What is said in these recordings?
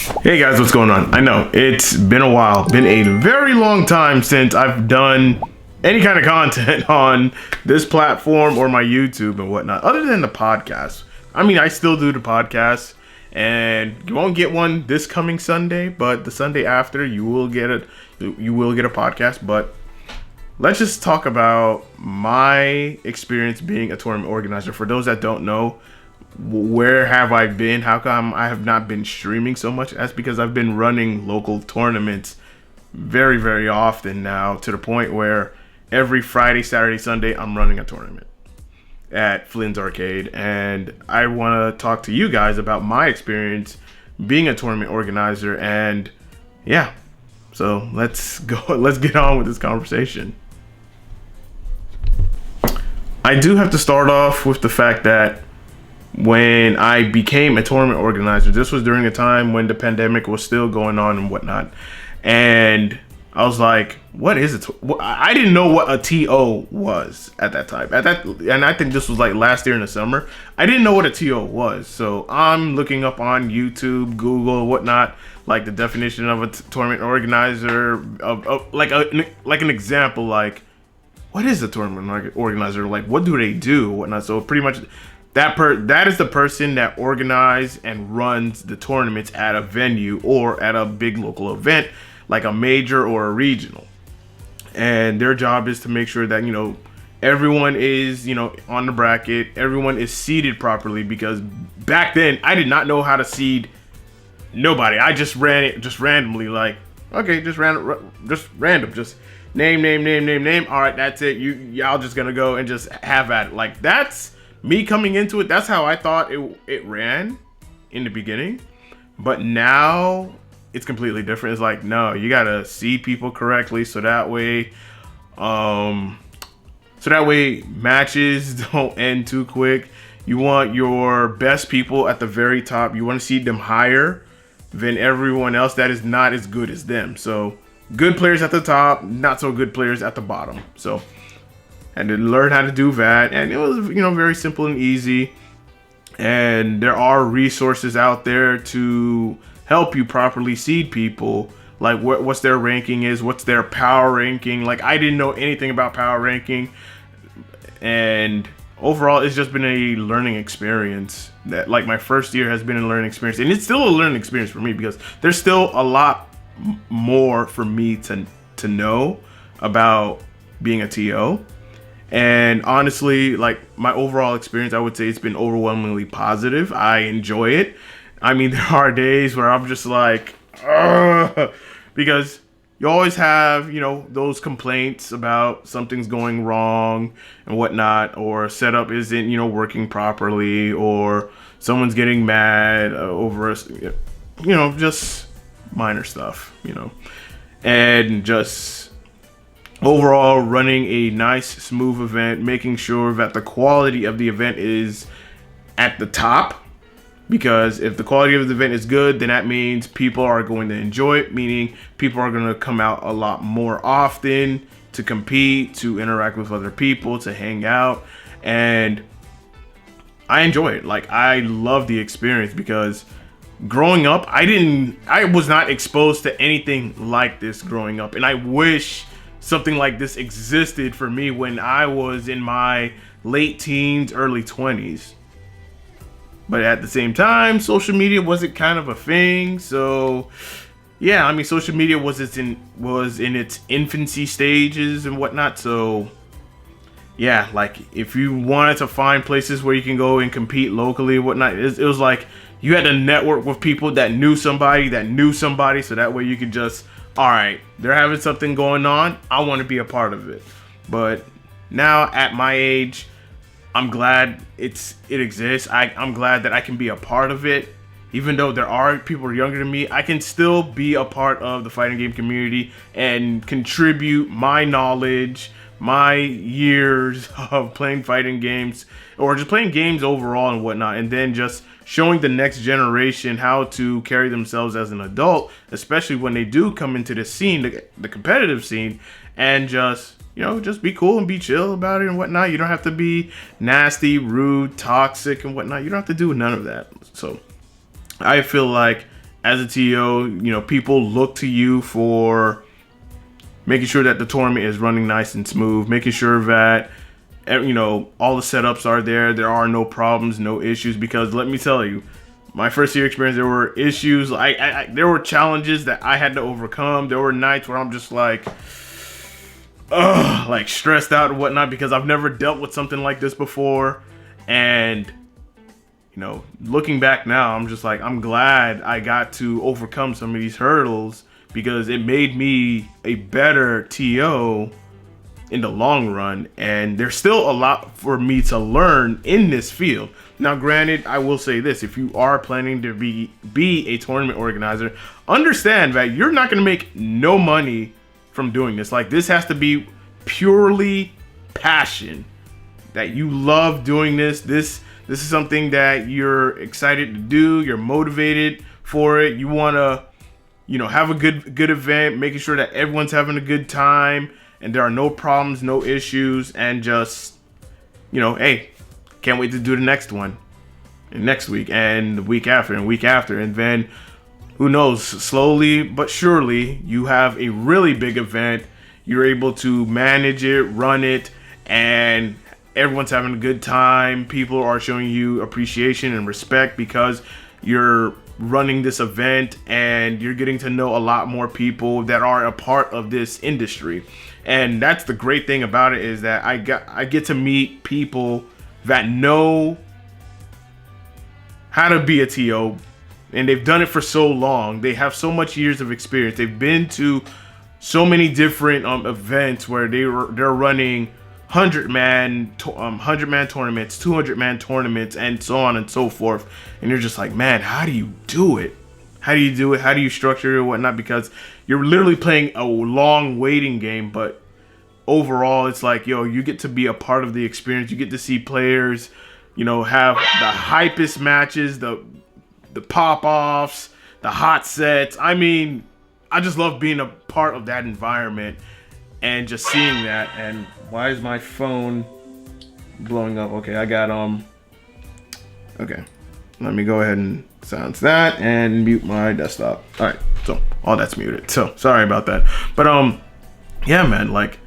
Hey guys, what's going on? I know it's been a while, been a very long time since I've done any kind of content on this platform or my YouTube and whatnot, other than the podcast. I mean, I still do the podcast, and you won't get one this coming Sunday, but the Sunday after you will get it. You will get a podcast. But let's just talk about my experience being a tournament organizer. For those that don't know, where have I been? How come I have not been streaming so much? That's because I've been running local tournaments very, very often now, to the point where every Friday, Saturday, Sunday, I'm running a tournament at Flynn's Arcade. And I want to talk to you guys about my experience being a tournament organizer. And yeah, so let's get on with this conversation. I do have to start off with the fact that when I became a tournament organizer, this was during a time when the pandemic was still going on and whatnot. And I was like, what is it? I didn't know what a TO was at that time. And I think this was like last year in the summer. I didn't know what a TO was. So I'm looking up on YouTube, Google, whatnot, like the definition of a tournament organizer, like an example, like what is a tournament organizer? Like what do they do, whatnot. So pretty much that is the person that organizes and runs the tournaments at a venue or at a big local event, like a major or a regional. And their job is to make sure that, everyone is, on the bracket, everyone is seated properly, because back then I did not know how to seed nobody. I just ran it just randomly, like, okay, just random, just name. All right, that's it. Y'all just gonna go and just have at it. Like, that's me coming into it. That's how I thought it ran in the beginning, but now it's completely different. It's like, no, you gotta seed people correctly, so that way matches don't end too quick. You want your best people at the very top. You want to seed them higher than everyone else that is not as good as them. So good players at the top, not so good players at the bottom. So, and to learn how to do that, and it was, very simple and easy. And there are resources out there to help you properly seed people, like what's their ranking is, what's their power ranking. Like, I didn't know anything about power ranking, and overall it's just been a learning experience. That, like, my first year has been a learning experience, and it's still a learning experience for me, because there's still a lot more for me to know about being a TO. And honestly, like, my overall experience, I would say it's been overwhelmingly positive. I enjoy it. I mean, there are days where I'm just like, ugh, because you always have, those complaints about something's going wrong and whatnot, or setup isn't, working properly, or someone's getting mad over us, just minor stuff, and just overall running a nice, smooth event, making sure that the quality of the event is at the top. Because if the quality of the event is good, then that means people are going to enjoy it, meaning people are going to come out a lot more often to compete, to interact with other people, to hang out. And I enjoy it. Like, I love the experience, because growing up, I was not exposed to anything like this growing up. And I wish something like this existed for me when I was in my late teens, early 20s. But at the same time, social media wasn't kind of a thing. So yeah, I mean, social media was in its infancy stages and whatnot. So yeah, like, if you wanted to find places where you can go and compete locally and whatnot, it was like you had to network with people that knew somebody, so that way you could just, all right, they're having something going on, I want to be a part of it. But now at my age, I'm glad it exists. I'm glad that I can be a part of it. Even though there are people younger than me, I can still be a part of the fighting game community and contribute my knowledge, my years of playing fighting games, or just playing games overall and whatnot, and then just showing the next generation how to carry themselves as an adult, especially when they do come into the scene, the competitive scene, and just be cool and be chill about it and whatnot. You don't have to be nasty, rude, toxic and whatnot. You don't have to do none of that. So I feel like as a TO, people look to you for making sure that the tournament is running nice and smooth, making sure that all the setups are there. There are no problems, no issues. Because let me tell you, my first year experience, there were issues. There were challenges that I had to overcome. There were nights where I'm just like stressed out and whatnot because I've never dealt with something like this before. And looking back now, I'm just like, I'm glad I got to overcome some of these hurdles because it made me a better TO in the long run. And there's still a lot for me to learn in this field. Now, granted, I will say this: if you are planning to be a tournament organizer, understand that you're not going to make no money from doing this. Like, this has to be purely passion, that you love doing this. This is something that you're excited to do. You're motivated for it. You want to, have a good event, making sure that everyone's having a good time and there are no problems, no issues, and just, hey, can't wait to do the next one, and next week, and the week after, and week after, and then who knows? Slowly but surely, you have a really big event. You're able to manage it, run it, and everyone's having a good time. People are showing you appreciation and respect because you're running this event, and you're getting to know a lot more people that are a part of this industry. And that's the great thing about it, is that I get to meet people that know how to be a TO, and they've done it for so long. They have so much years of experience. They've been to so many different events where they're running 100-man tournaments, 200-man tournaments, and so on and so forth. And you're just like, man, how do you do it? How do you do it? How do you structure it and whatnot? Because you're literally playing a long waiting game, but overall, it's like, you get to be a part of the experience. You get to see players, have the hypest matches, the pop-offs, the hot sets. I mean, I just love being a part of that environment and just seeing that. And why is my phone blowing up? Okay, I got okay, let me go ahead and silence that and mute my desktop. All right, so all that's muted, so sorry about that. But yeah, man, like,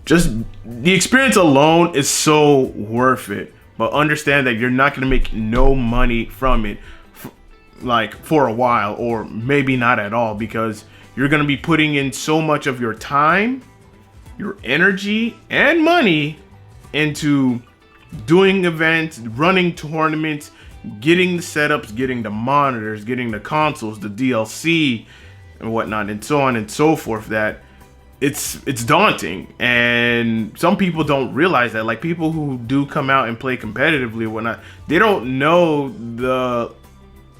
just the experience alone is so worth it. But understand that you're not going to make no money from it for a while, or maybe not at all, because you're going to be putting in so much of your time, your energy, and money into doing events, running tournaments, getting the setups, getting the monitors, getting the consoles, the DLC, and whatnot, and so on and so forth, that it's daunting. And some people don't realize that. Like, people who do come out and play competitively or whatnot, they don't know the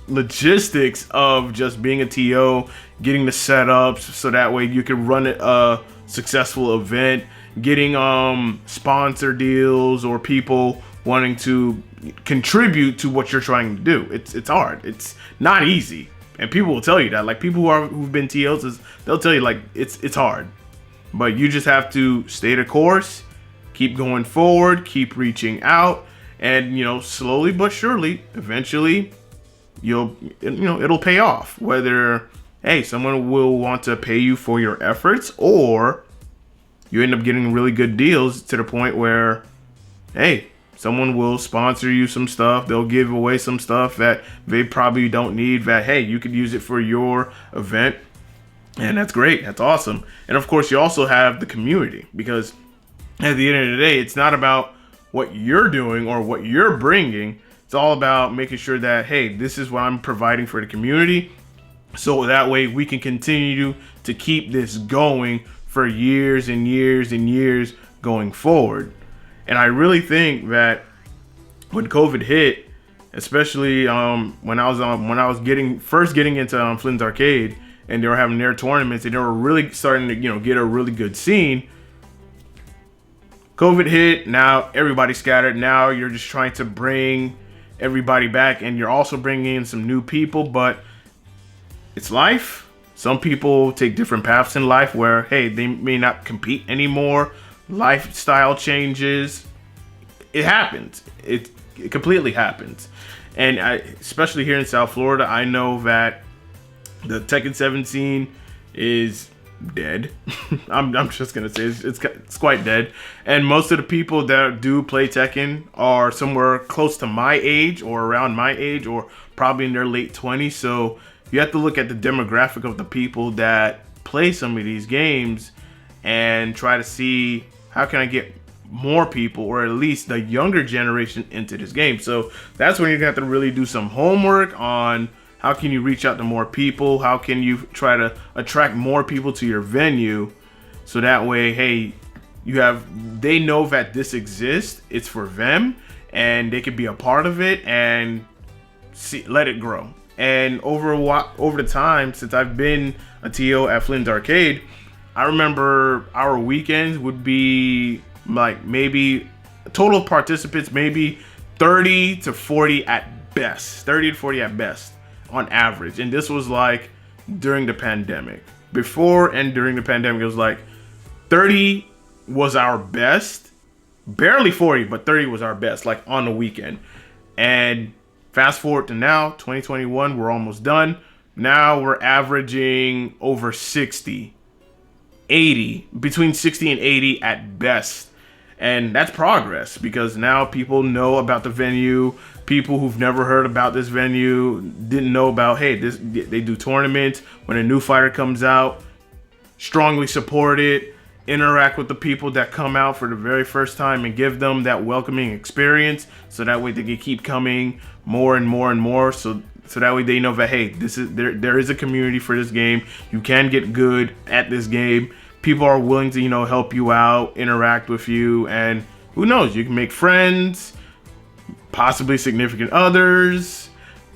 logistics of just being a TO, getting the setups so that way you can run a successful event, getting sponsor deals or people wanting to contribute to what you're trying to do. It's hard. It's not easy, and people will tell you that. Like, people who've been TOs, they'll tell you, like, it's hard. But you just have to stay the course, keep going forward, keep reaching out, and slowly but surely, eventually, it'll pay off. Whether, hey, someone will want to pay you for your efforts, or you end up getting really good deals to the point where, hey, someone will sponsor you some stuff. They'll give away some stuff that they probably don't need, that, hey, you could use it for your event. And that's great. That's awesome. And of course, you also have the community, because at the end of the day, it's not about what you're doing or what you're bringing. It's all about making sure that, hey, this is what I'm providing for the community. So that way we can continue to keep this going for years and years and years going forward. And I really think that when COVID hit, especially when I was getting into Flynn's Arcade, and they were having their tournaments, and they were really starting to, get a really good scene. COVID hit. Now everybody's scattered. Now you're just trying to bring everybody back, and you're also bringing in some new people. But it's life. Some people take different paths in life where, hey, they may not compete anymore. Lifestyle changes. It happens. It completely happens. And especially here in South Florida, I know that The Tekken 7 scene is dead. I'm just gonna say it's quite dead. And most of the people that do play Tekken are somewhere close to my age or around my age or probably in their late 20s. So you have to look at the demographic of the people that play some of these games and try to see how can I get more people, or at least the younger generation, into this game. So that's when you have to really do some homework on how can you reach out to more people, how can you try to attract more people to your venue, so that way, hey, they know that this exists, it's for them, and they can be a part of it and let it grow. And over the time since I've been a TO at Flynn's Arcade, I remember our weekends would be like maybe total participants, maybe 30 to 40 at best. 30 to 40 at best on average. And this was like during the pandemic. Before and during the pandemic, it was like 30 was our best. Barely 40, but 30 was our best, like on the weekend. And fast forward to now, 2021, we're almost done. Now we're averaging over 60, 80, between 60 and 80 at best. And that's progress, because now people know about the venue. People who've never heard about this venue didn't know about, hey, they do tournaments. When a new fighter comes out, strongly support it, interact with the people that come out for the very first time and give them that welcoming experience, so that way they can keep coming more and more and more. So that way they know that, hey, there is a community for this game. You can get good at this game. People are willing to, help you out, interact with you, and who knows, you can make friends, possibly significant others.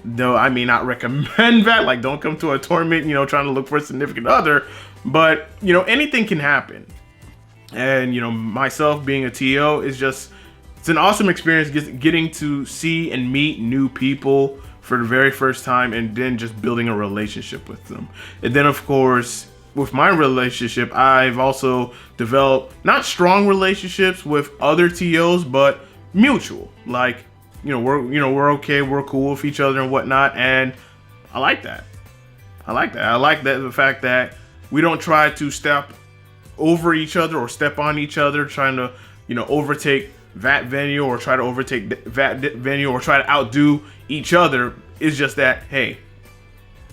Though I may not recommend that. Like, don't come to a tournament, trying to look for a significant other. But, anything can happen. And, myself being a TO it's an awesome experience getting to see and meet new people for the very first time, and then just building a relationship with them. And then, of course, with my relationship, I've also developed not strong relationships with other TOs, but mutual. Like, we're okay, we're cool with each other and whatnot, and I like that. I like that the fact that we don't try to step over each other or step on each other, trying to, overtake that venue or try to overtake that venue or try to outdo each other. It's just that, hey,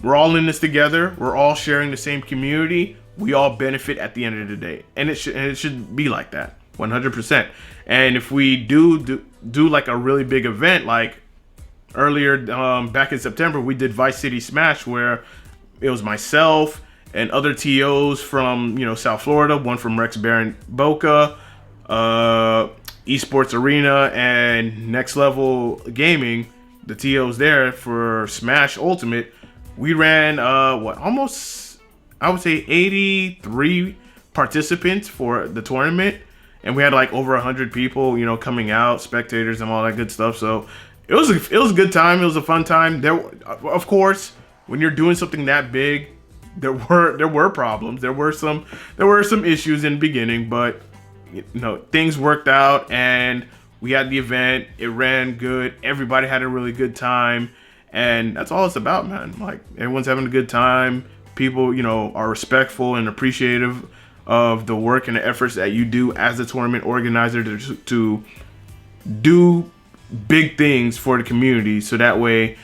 we're all in this together. We're all sharing the same community. We all benefit at the end of the day, and it should be like that, 100%. And if we do like a really big event, like earlier back in September, we did Vice City Smash, where it was myself and other TOs from South Florida, one from Rex Baron Boca, Esports Arena, and Next Level Gaming. The TOs there for Smash Ultimate. We ran almost, I would say, 83 participants for the tournament, and we had like over 100 people, coming out, spectators and all that good stuff. So it was a good time. It was a fun time. Of course, when you're doing something that big, there were problems. There were some issues in the beginning, but things worked out, and we had the event. It ran good. Everybody had a really good time. And that's all it's about, man. Like, everyone's having a good time. People, are respectful and appreciative of the work and the efforts that you do as a tournament organizer to do big things for the community. So that way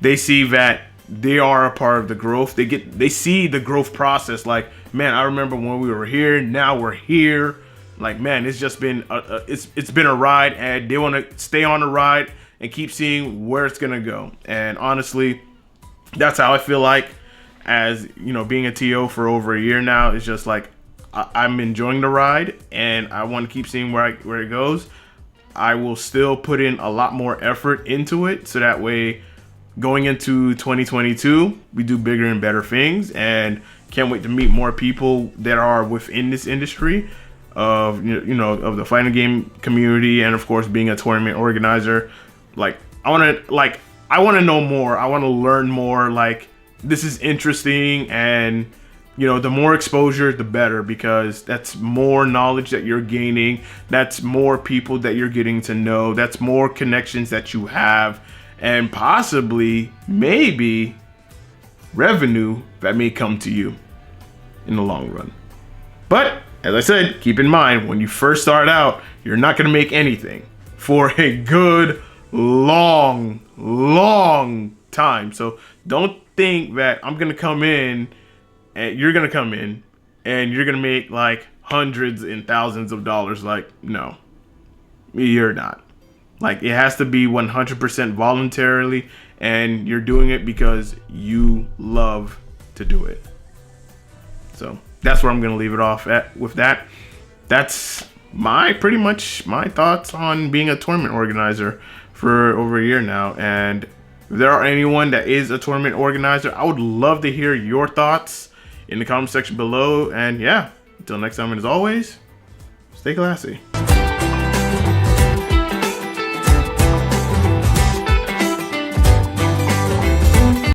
they see that they are a part of the growth. They see the growth process. Like, man, I remember when we were here. Now we're here. Like, man, it's just been it's been a ride, and they want to stay on the ride and keep seeing where it's gonna go. And honestly, that's how I feel like, as being a TO for over a year now. It's just like I'm enjoying the ride, and I want to keep seeing where it goes. I will still put in a lot more effort into it, so that way, going into 2022, we do bigger and better things. And can't wait to meet more people that are within this industry of of the fighting game community, and of course being a tournament organizer. Like, I want to know more. I want to learn more. Like, this is interesting, and the more exposure, the better, because that's more knowledge that you're gaining. That's more people that you're getting to know. That's more connections that you have, and possibly, maybe, revenue that may come to you in the long run. But as I said, keep in mind, when you first start out, you're not going to make anything for a good long time. So don't think that I'm going to come in and you're going to come in and you're going to make like hundreds and thousands of dollars. Like, no, you're not. Like, it has to be 100% voluntarily, and you're doing it because you love to do it. So that's where I'm going to leave it off at with that. That's pretty much my thoughts on being a tournament organizer for over a year now. And if there are anyone that is a tournament organizer, I would love to hear your thoughts in the comment section below. And yeah, until next time, and as always, stay classy.